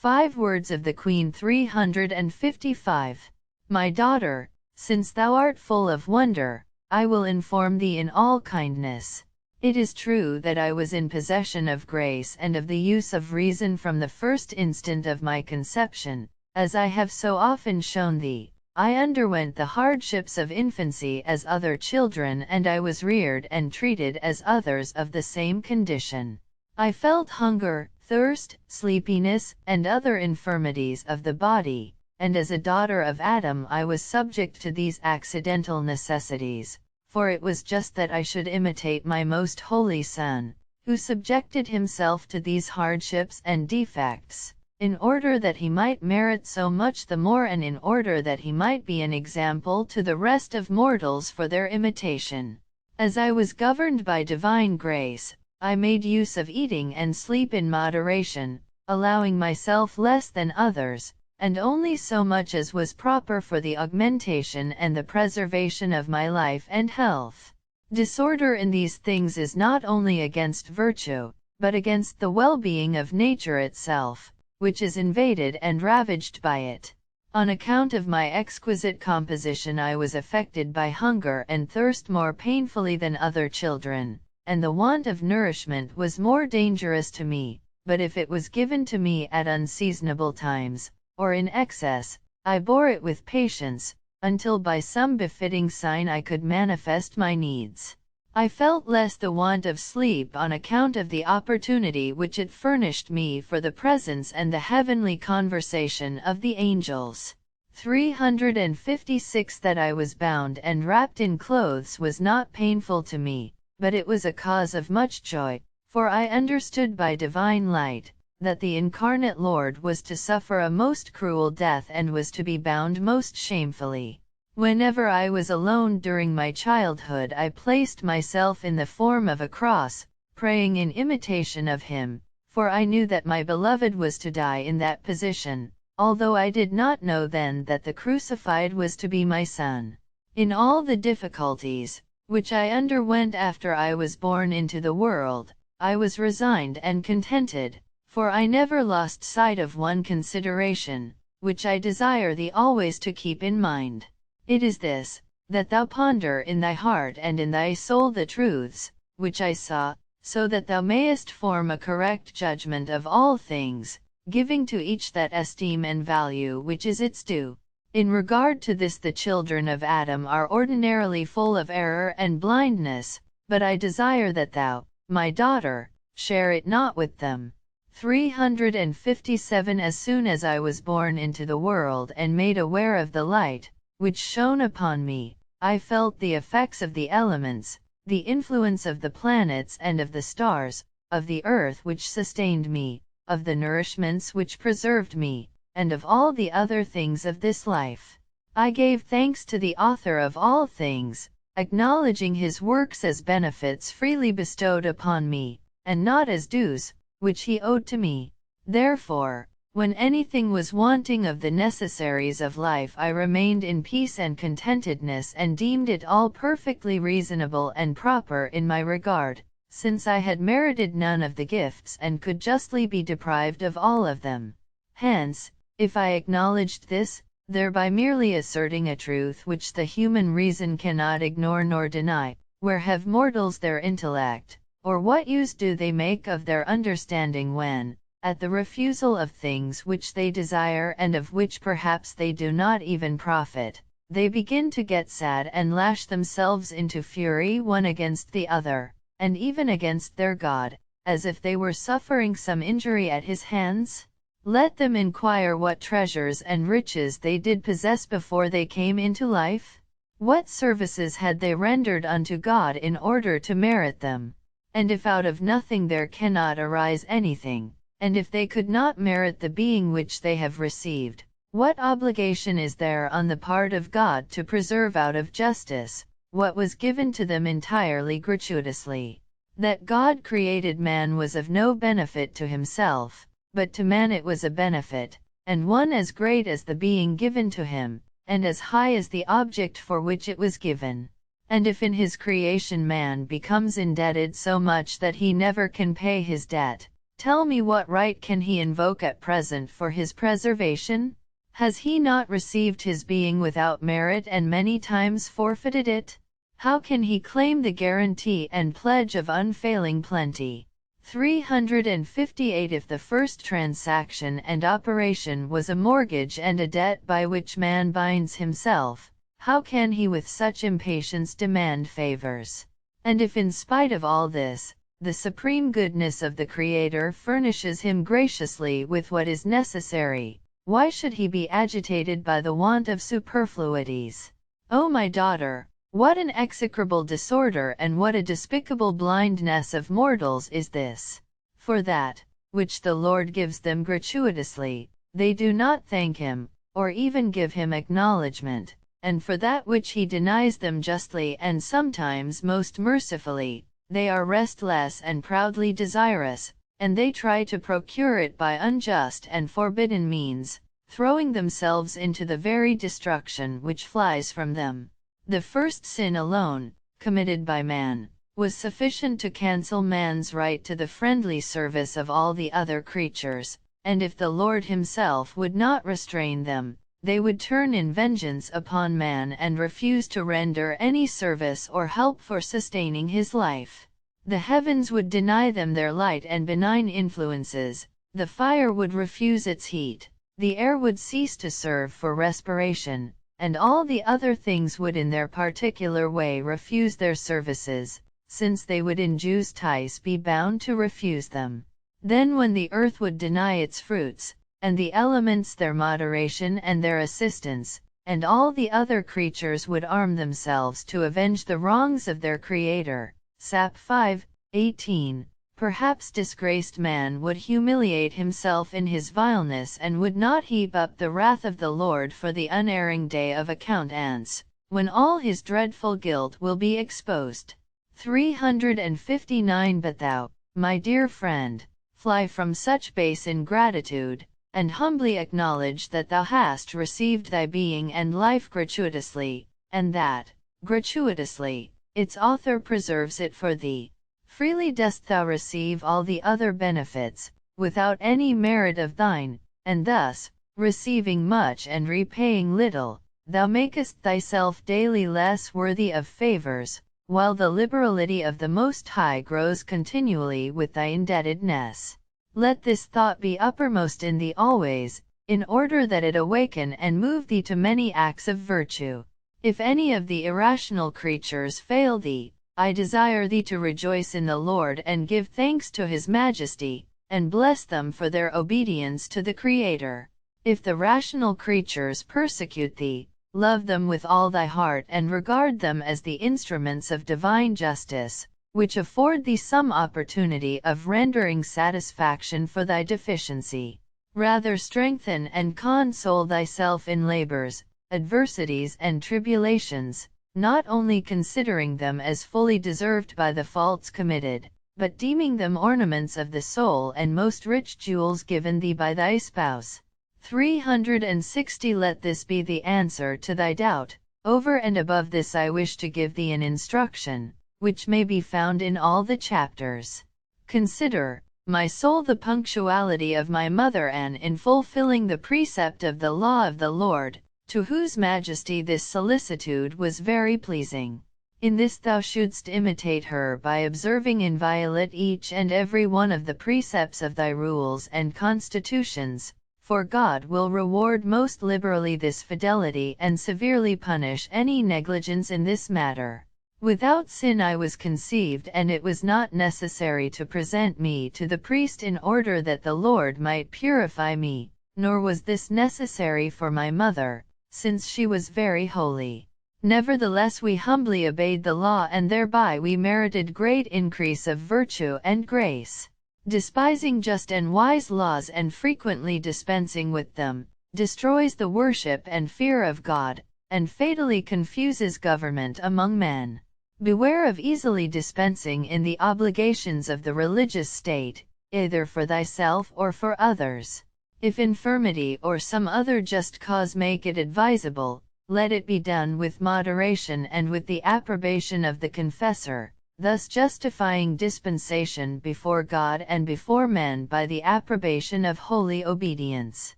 5 Words of the Queen 355. My daughter, since thou art full of wonder, I will inform thee in all kindness. It is true that I was in possession of grace and of the use of reason from the first instant of my conception, as I have so often shown thee. I underwent the hardships of infancy as other children, and I was reared and treated as others of the same condition. I felt hunger, thirst, sleepiness, and other infirmities of the body, and as a daughter of Adam I was subject to these accidental necessities, for it was just that I should imitate my most holy Son, who subjected himself to these hardships and defects, in order that he might merit so much the more, and in order that he might be an example to the rest of mortals for their imitation. As I was governed by divine grace, I made use of eating and sleep in moderation, allowing myself less than others, and only so much as was proper for the augmentation and the preservation of my life and health. Disorder in these things is not only against virtue, but against the well-being of nature itself, which is invaded and ravaged by it. On account of my exquisite composition I was affected by hunger and thirst more painfully than other children, and the want of nourishment was more dangerous to me, but if it was given to me at unseasonable times, or in excess, I bore it with patience, until by some befitting sign I could manifest my needs. I felt less the want of sleep on account of the opportunity which it furnished me for the presence and the heavenly conversation of the angels. 356 That I was bound and wrapped in clothes was not painful to me, but it was a cause of much joy, for I understood by divine light, that the incarnate Lord was to suffer a most cruel death and was to be bound most shamefully. Whenever I was alone during my childhood I placed myself in the form of a cross, praying in imitation of him, for I knew that my beloved was to die in that position, although I did not know then that the crucified was to be my Son. In all the difficulties, which I underwent after I was born into the world, I was resigned and contented, for I never lost sight of one consideration, which I desire thee always to keep in mind. It is this, that thou ponder in thy heart and in thy soul the truths, which I saw, so that thou mayest form a correct judgment of all things, giving to each that esteem and value which is its due. In regard to this the children of Adam are ordinarily full of error and blindness, but I desire that thou, my daughter, share it not with them. 357 As soon as I was born into the world and made aware of the light, which shone upon me, I felt the effects of the elements, the influence of the planets and of the stars, of the earth which sustained me, of the nourishments which preserved me, and of all the other things of this life. I gave thanks to the Author of all things, acknowledging his works as benefits freely bestowed upon me, and not as dues, which he owed to me. Therefore, when anything was wanting of the necessaries of life I remained in peace and contentedness and deemed it all perfectly reasonable and proper in my regard, since I had merited none of the gifts and could justly be deprived of all of them. Hence, if I acknowledged this, thereby merely asserting a truth which the human reason cannot ignore nor deny, where have mortals their intellect, or what use do they make of their understanding when, at the refusal of things which they desire and of which perhaps they do not even profit, they begin to get sad and lash themselves into fury one against the other, and even against their God, as if they were suffering some injury at his hands? Let them inquire what treasures and riches they did possess before they came into life. What services had they rendered unto God in order to merit them? And if out of nothing there cannot arise anything, and if they could not merit the being which they have received, what obligation is there on the part of God to preserve out of justice what was given to them entirely gratuitously? That God created man was of no benefit to himself, but to man it was a benefit, and one as great as the being given to him, and as high as the object for which it was given. And if in his creation man becomes indebted so much that he never can pay his debt, Tell me what right can he invoke at present for his preservation? Has he not received his being without merit and many times forfeited it? How can he claim the guarantee and pledge of unfailing plenty? 358 If the first transaction and operation was a mortgage and a debt by which man binds himself, how can he with such impatience demand favors? And if in spite of all this, the supreme goodness of the Creator furnishes him graciously with what is necessary, why should he be agitated by the want of superfluities? O my daughter, what an execrable disorder and what a despicable blindness of mortals is this! For that which the Lord gives them gratuitously, they do not thank him, or even give him acknowledgment, and for that which he denies them justly and sometimes most mercifully, they are restless and proudly desirous, and they try to procure it by unjust and forbidden means, throwing themselves into the very destruction which flies from them. The first sin alone, committed by man, was sufficient to cancel man's right to the friendly service of all the other creatures, and if the Lord himself would not restrain them, they would turn in vengeance upon man and refuse to render any service or help for sustaining his life. The heavens would deny them their light and benign influences, the fire would refuse its heat, the air would cease to serve for respiration, and all the other things would in their particular way refuse their services, since they would in justice be bound to refuse them. Then when the earth would deny its fruits, and the elements their moderation and their assistance, and all the other creatures would arm themselves to avenge the wrongs of their Creator. Sap 5:18. Perhaps disgraced man would humiliate himself in his vileness and would not heap up the wrath of the Lord for the unerring day of accountance, when all his dreadful guilt will be exposed. 359 But thou, my dear friend, fly from such base ingratitude, and humbly acknowledge that thou hast received thy being and life gratuitously, and that, gratuitously, its author preserves it for thee. Freely dost thou receive all the other benefits, without any merit of thine, and thus, receiving much and repaying little, thou makest thyself daily less worthy of favors, while the liberality of the Most High grows continually with thy indebtedness. Let this thought be uppermost in thee always, in order that it awaken and move thee to many acts of virtue. If any of the irrational creatures fail thee, I desire thee to rejoice in the Lord and give thanks to His Majesty, and bless them for their obedience to the Creator. If the rational creatures persecute thee, love them with all thy heart and regard them as the instruments of divine justice, which afford thee some opportunity of rendering satisfaction for thy deficiency. Rather strengthen and console thyself in labors, adversities and tribulations, not only considering them as fully deserved by the faults committed, but deeming them ornaments of the soul and most rich jewels given thee by thy spouse. 360 Let this be the answer to thy doubt. Over and above this I wish to give thee an instruction, which may be found in all the chapters. Consider, my soul, the punctuality of my mother Anne in fulfilling the precept of the law of the Lord, to whose majesty this solicitude was very pleasing. In this thou shouldst imitate her by observing inviolate each and every one of the precepts of thy rules and constitutions, for God will reward most liberally this fidelity and severely punish any negligence in this matter. Without sin I was conceived, and it was not necessary to present me to the priest in order that the Lord might purify me, nor was this necessary for my mother, since she was very holy. Nevertheless we humbly obeyed the law, and thereby we merited great increase of virtue and grace. Despising just and wise laws and frequently dispensing with them, destroys the worship and fear of God, and fatally confuses government among men. Beware of easily dispensing in the obligations of the religious state, either for thyself or for others. If infirmity or some other just cause make it advisable, let it be done with moderation and with the approbation of the confessor, thus justifying dispensation before God and before men by the approbation of holy obedience.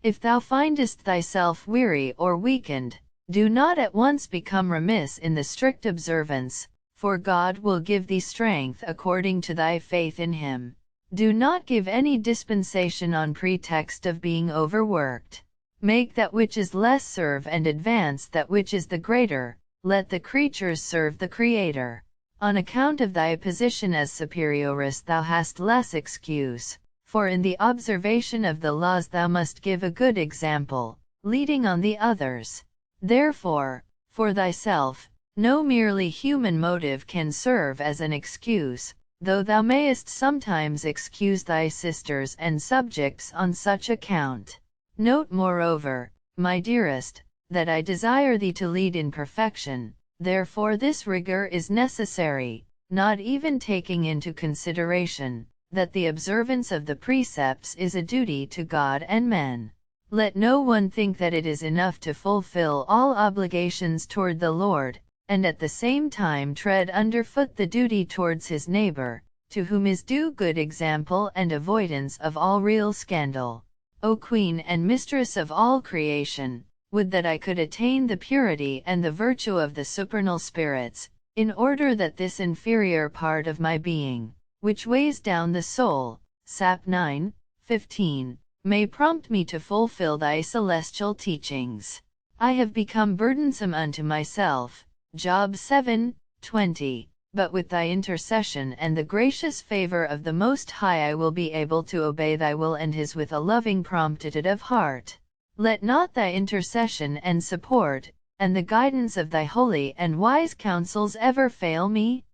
If thou findest thyself weary or weakened, do not at once become remiss in the strict observance, for God will give thee strength according to thy faith in him. Do not give any dispensation on pretext of being overworked. Make that which is less serve and advance that which is the greater. Let the creatures serve the Creator. On account of thy position as superioress thou hast less excuse, for in the observation of the laws thou must give a good example, leading on the others. Therefore, for thyself, no merely human motive can serve as an excuse, though thou mayest sometimes excuse thy sisters and subjects on such account. Note moreover, my dearest, that I desire thee to lead in perfection, therefore this rigor is necessary, not even taking into consideration that the observance of the precepts is a duty to God and men. Let no one think that it is enough to fulfill all obligations toward the Lord, and at the same time tread underfoot the duty towards his neighbor, to whom is due good example and avoidance of all real scandal. O Queen and Mistress of all creation, would that I could attain the purity and the virtue of the supernal spirits, in order that this inferior part of my being, which weighs down the soul, Sap 9:15, may prompt me to fulfill thy celestial teachings. I have become burdensome unto myself, Job 7:20. But with thy intercession and the gracious favor of the Most High I will be able to obey thy will and his with a loving promptitude of heart. Let not thy intercession and support, and the guidance of thy holy and wise counsels ever fail me.